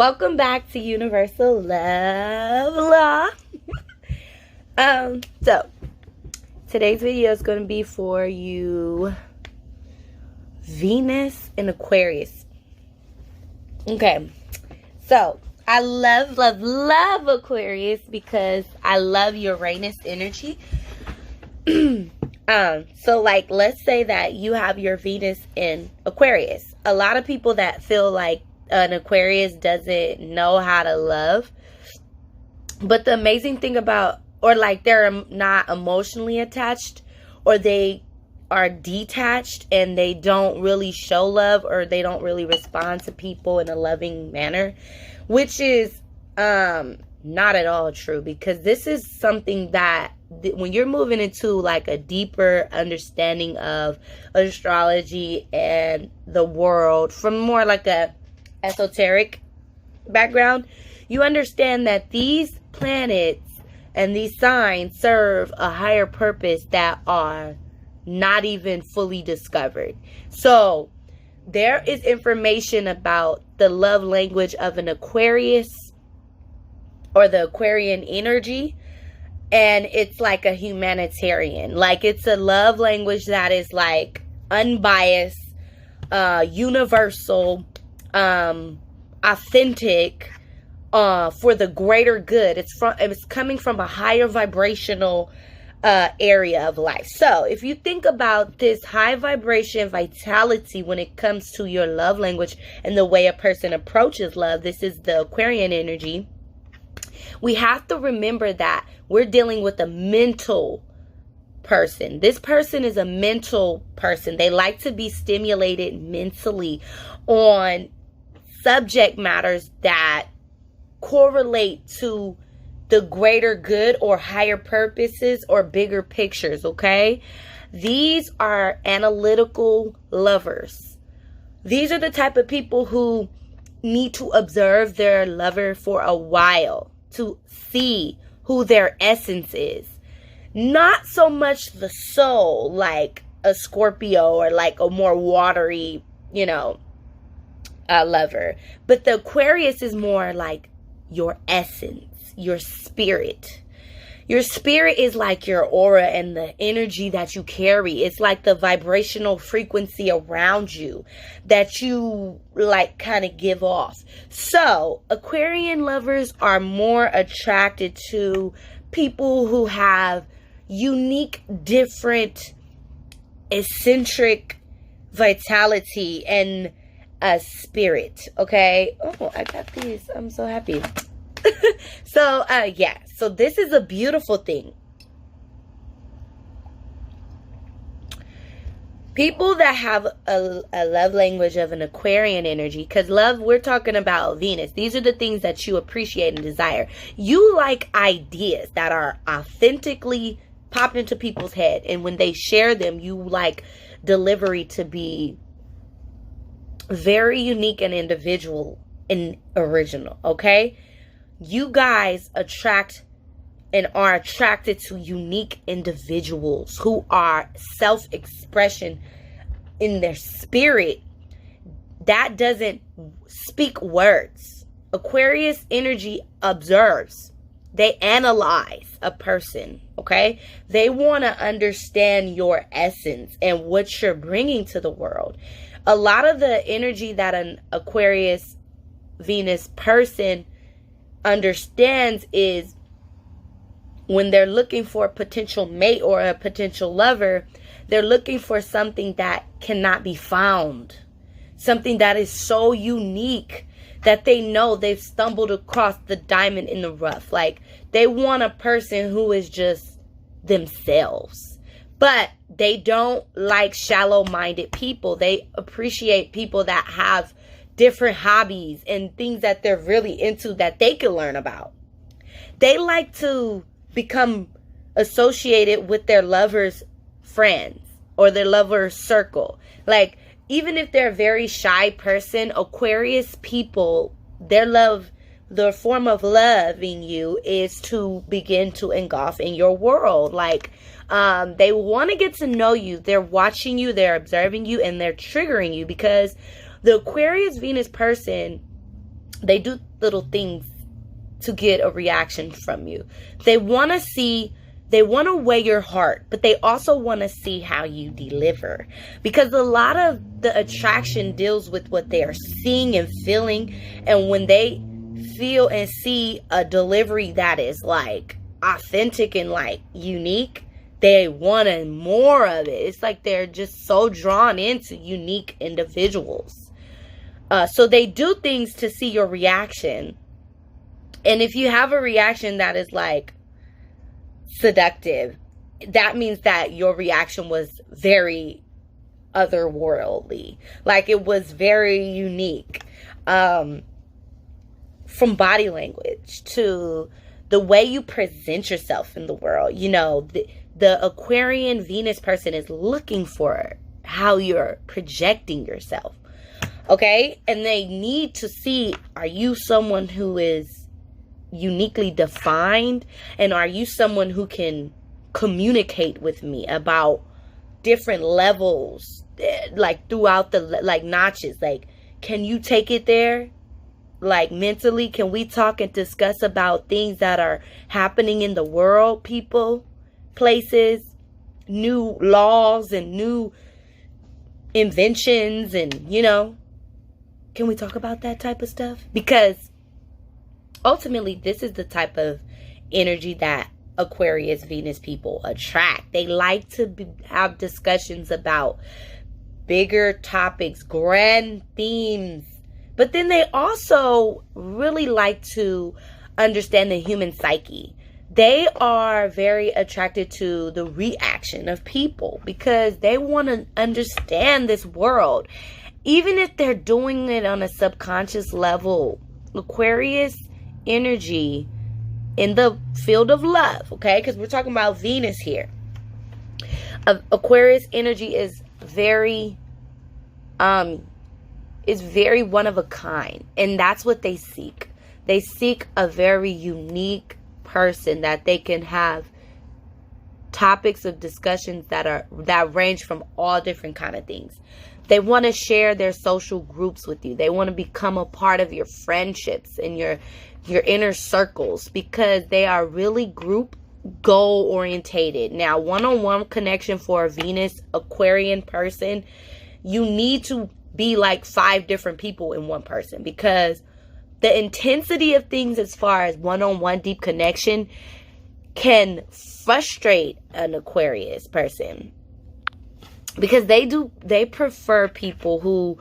Welcome back to Universal Love Law. So today's video is going to be for you, Venus and Aquarius. Okay, so I love Aquarius because I love Uranus energy. So like, let's say that you have your Venus in Aquarius. A lot of people that feel like an Aquarius doesn't know how to love. But the amazing thing about, or like they're not emotionally attached, or they are detached and they don't really show love, or they don't really respond to people in a loving manner, which is not at all true, because this is something that when you're moving into like a deeper understanding of astrology and the world from more like a esoteric background, you understand that these planets and these signs serve a higher purpose that are not even fully discovered. So there is information about the love language of an Aquarius or the Aquarian energy, and it's like a humanitarian. Like, it's a love language that is like unbiased, universal, authentic, for the greater good. It's coming from a higher vibrational area of life. So if you think about this high vibration vitality when it comes to your love language and the way a person approaches love, this is the Aquarian energy. We have to remember that we're dealing with a mental person. This person is a mental person. They like to be stimulated mentally on subject matters that correlate to the greater good or higher purposes or bigger pictures, okay? These are analytical lovers. These are the type of people who need to observe their lover for a while to see who their essence is. Not so much the soul, like a Scorpio or like a more watery, lover. But the Aquarius is more like your essence, your spirit. Your spirit is like your aura and the energy that you carry. It's like the vibrational frequency around you that you like kind of give off. So Aquarian lovers are more attracted to people who have unique, different, eccentric vitality and a spirit. Okay. Oh, I got these. I'm so happy. So yeah, so this is a beautiful thing. People that have a love language of an Aquarian energy, because love, we're talking about Venus. These are the things that you appreciate and desire. You like ideas that are authentically pop into people's head, and when they share them, you like delivery to be very unique and individual and original, okay? You guys attract and are attracted to unique individuals who are self-expression in their spirit that doesn't speak words. Aquarius energy observes. They analyze a person, okay? They want to understand your essence and what you're bringing to the world. A lot of the energy that an Aquarius Venus person understands is when they're looking for a potential mate or a potential lover, they're looking for something that cannot be found. Something that is so unique that they know they've stumbled across the diamond in the rough. Like, they want a person who is just themselves. But they don't like shallow-minded people. They appreciate people that have different hobbies and things that they're really into that they can learn about. They like to become associated with their lover's friends or their lover's circle. Like, even if they're a very shy person, Aquarius people, their form of loving you is to begin to engulf in your world. Like, they want to get to know you. They're watching you, they're observing you, and they're triggering you, because the Aquarius Venus person They do little things to get a reaction from you. They want to weigh your heart, but they also want to see how you deliver. Because a lot of the attraction deals with what they are seeing and feeling. And when they feel and see a delivery that is like authentic and like unique, they wanted more of it. It's like they're just so drawn into unique individuals. So they do things to see your reaction. And if you have a reaction that is like seductive, that means that your reaction was very otherworldly. Like it was very unique. From body language to the way you present yourself in the world. You know, the Aquarian Venus person is looking for how you're projecting yourself. Okay? And they need to see, are you someone who is uniquely defined? And are you someone who can communicate with me about different levels, like throughout the like notches? Like, can you take it there? Like mentally, can we talk and discuss about things that are happening in the world, people, places, new laws and new inventions, and you know, can we talk about that type of stuff? Because ultimately, this is the type of energy that Aquarius Venus people attract. They like to have discussions about bigger topics, grand themes. But then they also really like to understand the human psyche. They are very attracted to the reaction of people because they want to understand this world. Even if they're doing it on a subconscious level, Aquarius energy in the field of love, okay? Because we're talking about Venus here. Aquarius energy is very one of a kind, and that's what they seek. They seek a very unique person that they can have topics of discussions that range from all different kind of things. They want to share their social groups with you. They want to become a part of your friendships and your inner circles because they are really group goal orientated. Now, one-on-one connection for a Venus Aquarian person, you need to be like 5 different people in one person because the intensity of things as far as one-on-one deep connection can frustrate an Aquarius person because they prefer people who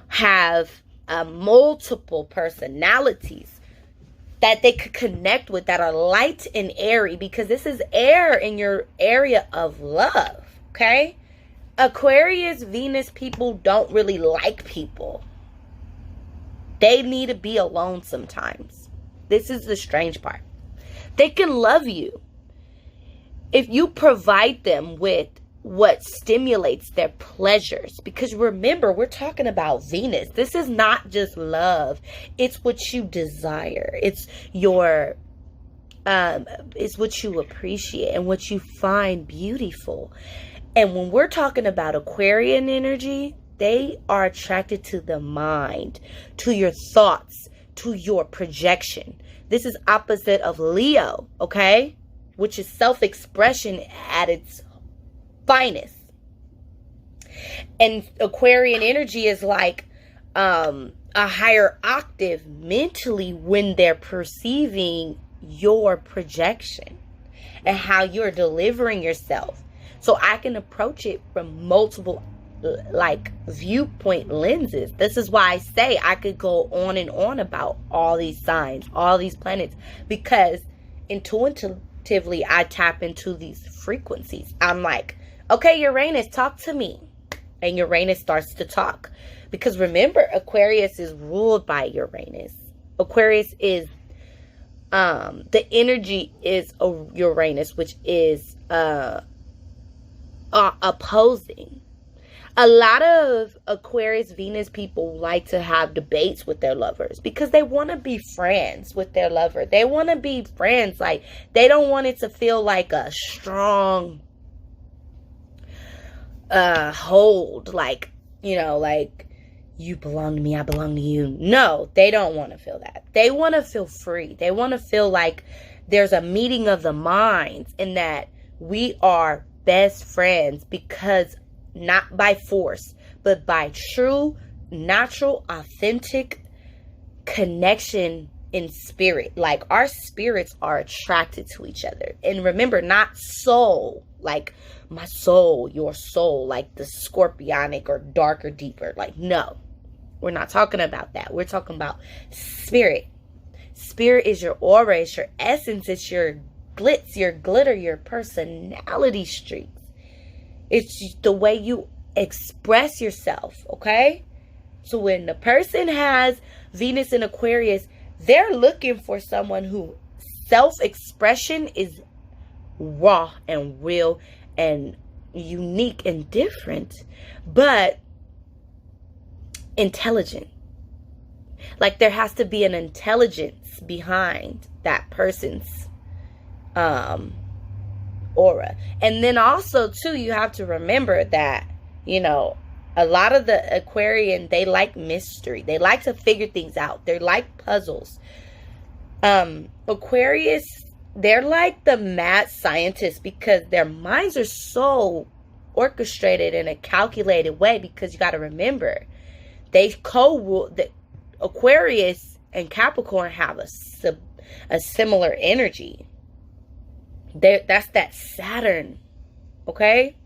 have multiple personalities that they could connect with, that are light and airy, because this is air in your area of love. Okay, Aquarius Venus people don't really like people. They need to be alone sometimes. This is the strange part. They can love you if you provide them with what stimulates their pleasures. Because remember, we're talking about Venus. This is not just love. It's what you desire. It's it's what you appreciate and what you find beautiful. And when we're talking about Aquarian energy, they are attracted to the mind, to your thoughts, to your projection. This is opposite of Leo, okay? Which is self-expression at its finest. And Aquarian energy is like a higher octave mentally when they're perceiving your projection and how you're delivering yourself. So I can approach it from multiple like viewpoint lenses. This is why I say I could go on and on about all these signs, all these planets, because intuitively I tap into these frequencies. I'm like, okay, Uranus, talk to me. And Uranus starts to talk. Because remember, Aquarius is ruled by Uranus. Aquarius is the energy is Uranus, which is opposing. A lot of Aquarius Venus people like to have debates with their lovers because they want to be friends with their lover. They want to be friends. Like, they don't want it to feel like a strong hold. Like, you know, like you belong to me, I belong to you. No, they don't want to feel that. They want to feel free. They want to feel like there's a meeting of the minds and that we are best friends, because not by force, but by true, natural, authentic connection in spirit. Like, our spirits are attracted to each other. And remember, not soul, like my soul, your soul, like the scorpionic or darker, deeper. Like, no, we're not talking about that. We're talking about spirit. Spirit is your aura, it's your essence, it's your glitz, your glitter, your personality streaks. It's the way you express yourself, okay? So when the person has Venus in Aquarius, they're looking for someone who self-expression is raw and real and unique and different, but intelligent. Like, there has to be an intelligence behind that person's aura. And then also too, you have to remember that, you know, a lot of the Aquarian, they like mystery. They like to figure things out. They like puzzles. Aquarius, they're like the mad scientists, because their minds are so orchestrated in a calculated way. Because you got to remember, they co-rule. The Aquarius and Capricorn have a similar energy. That's that Saturn, okay?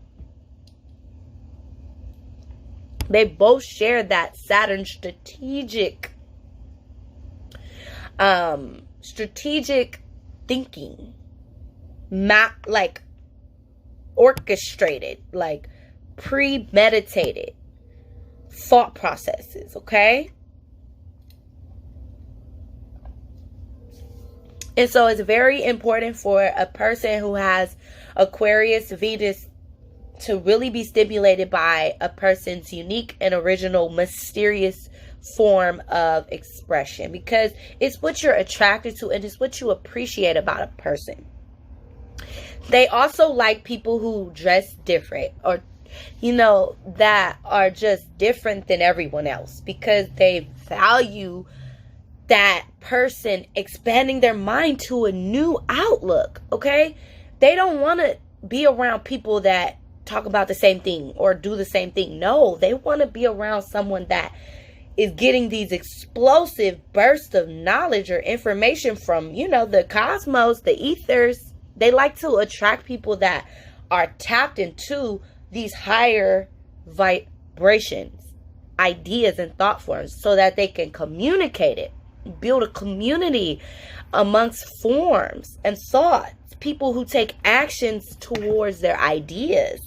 They both share that Saturn strategic thinking, like orchestrated, like premeditated thought processes, okay? And so it's very important for a person who has Aquarius Venus to really be stimulated by a person's unique and original, mysterious form of expression, because it's what you're attracted to and it's what you appreciate about a person. They also like people who dress different, or, you know, that are just different than everyone else, because they value that person expanding their mind to a new outlook, okay? They don't want to be around people that talk about the same thing or do the same thing. No, they want to be around someone that is getting these explosive bursts of knowledge or information from, you know, the cosmos, the ethers. They like to attract people that are tapped into these higher vibrations, ideas, and thought forms, so that they can communicate it, build a community amongst forms and thoughts, people who take actions towards their ideas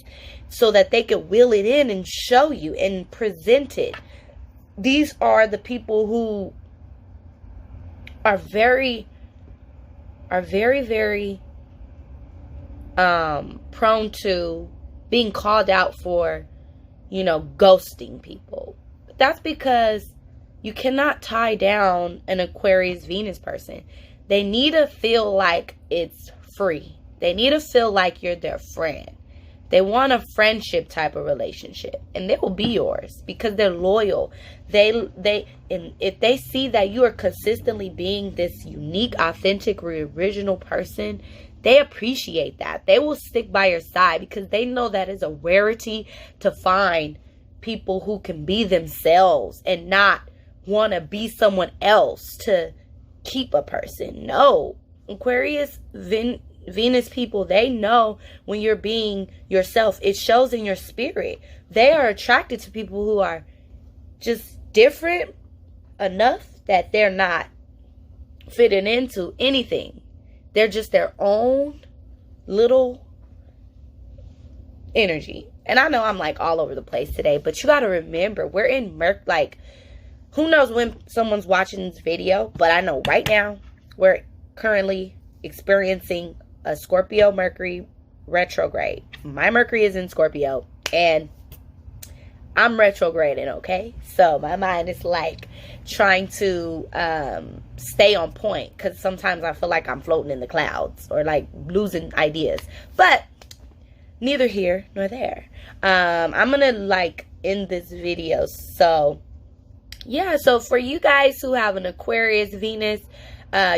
so that they can will it in and show you and present it. These are the people who are very prone to being called out for, you know, ghosting people. But that's because you cannot tie down an Aquarius Venus person. They need to feel like it's free. They need to feel like you're their friend. They want a friendship type of relationship, and they will be yours because they're loyal. And if they see that you are consistently being this unique, authentic, original person, they appreciate that. They will stick by your side because they know that it's a rarity to find people who can be themselves and not want to be someone else to keep a person. No, Aquarius, Venus people, they know when you're being yourself. It shows in your spirit. They are attracted to people who are just different enough that they're not fitting into anything. They're just their own little energy. And I know I'm like all over the place today, but you got to remember, we're in like, who knows when someone's watching this video, but I know right now we're currently experiencing a Scorpio Mercury retrograde. My Mercury is in Scorpio and I'm retrograding, okay? So my mind is like trying to stay on point, because sometimes I feel like I'm floating in the clouds or like losing ideas. But neither here nor there. I'm gonna like end this video. So yeah, so for you guys who have an Aquarius Venus,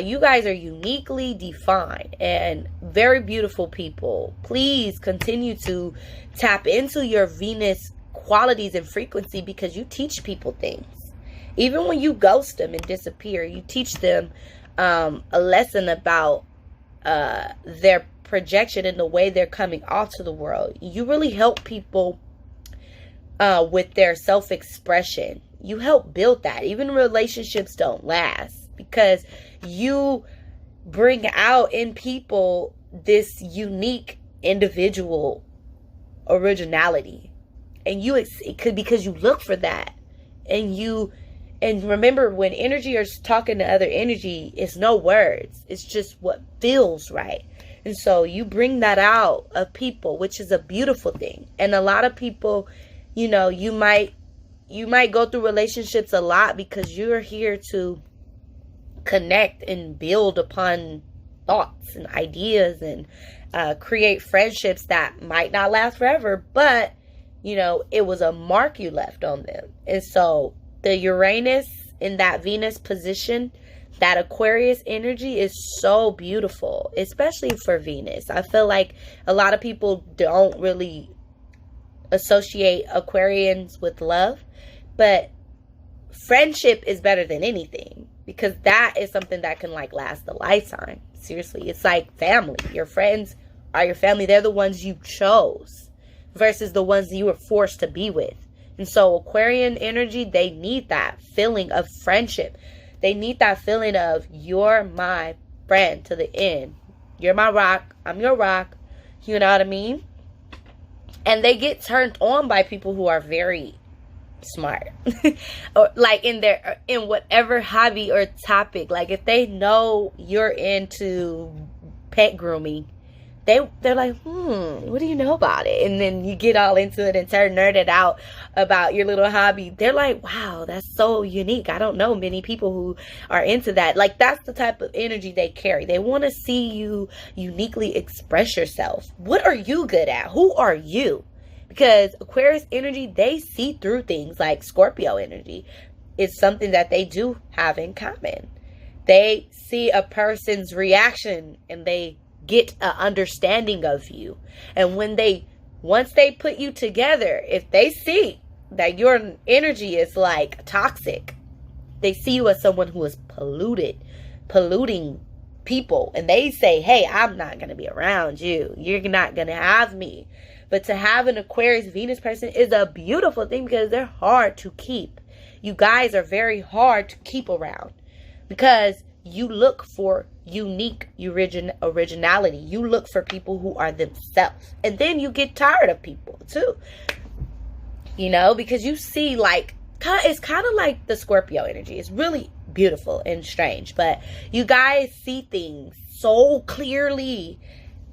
you guys are uniquely defined and very beautiful people. Please continue to tap into your Venus qualities and frequency, because you teach people things. Even when you ghost them and disappear, you teach them a lesson about their projection and the way they're coming off to the world. You really help people with their self-expression. You help build that. Even relationships don't last because you bring out in people this unique individual originality, and it could, because you look for that, and remember, when energy is talking to other energy, it's no words, it's just what feels right. And so you bring that out of people, which is a beautiful thing. And a lot of people, you know, you might go through relationships a lot because you're here to connect and build upon thoughts and ideas and create friendships that might not last forever, but you know, it was a mark you left on them. And so the Uranus in that Venus position, that Aquarius energy is so beautiful, especially for Venus. I feel like a lot of people don't really associate Aquarians with love, but friendship is better than anything, because that is something that can like last a lifetime. Seriously, it's like family. Your friends are your family. They're the ones you chose versus the ones you were forced to be with. And so Aquarian energy, they need that feeling of friendship. They need that feeling of, you're my friend to the end. You're my rock. I'm your rock. You know what I mean? And they get turned on by people who are very smart. Or like in whatever hobby or topic. Like if they know you're into pet grooming, they're like, what do you know about it? And then you get all into it and turn nerded out about your little hobby. They're like, wow, that's so unique. I don't know many people who are into that. Like, that's the type of energy they carry. They want to see you uniquely express yourself. What are you good at? Who are you? Because Aquarius energy, they see through things. Like Scorpio energy is something that they do have in common. They see a person's reaction and they get an understanding of you. And once they put you together, if they see that your energy is like toxic, they see you as someone who is polluting people, and they say, hey, I'm not going to be around you. You're not going to have me. But to have an Aquarius Venus person is a beautiful thing, because they're hard to keep. You guys are very hard to keep around because you look for unique originality. You look for people who are themselves. And then you get tired of people too. You know, because you see, like, it's kind of like the Scorpio energy. It's really beautiful and strange. But you guys see things so clearly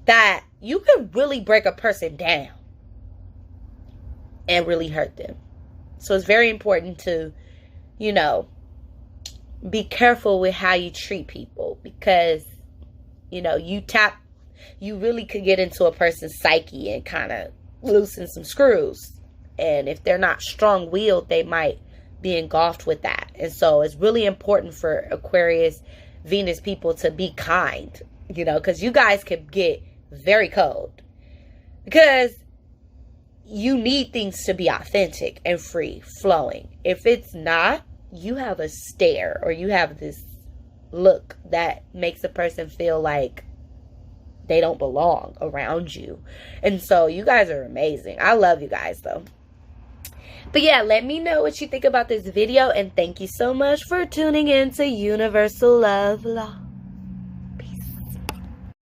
that you can really break a person down and really hurt them. So it's very important to, you know, be careful with how you treat people, because, you know, you really could get into a person's psyche and kind of loosen some screws. And if they're not strong-willed, they might be engulfed with that. And so it's really important for Aquarius Venus people to be kind, you know, because you guys could get very cold, because you need things to be authentic and free flowing. If it's not, you have a stare, or you have this look that makes a person feel like they don't belong around you. And so you guys are amazing. I love you guys though. But yeah, let me know what you think about this video, and thank you so much for tuning in to Universal Love Law.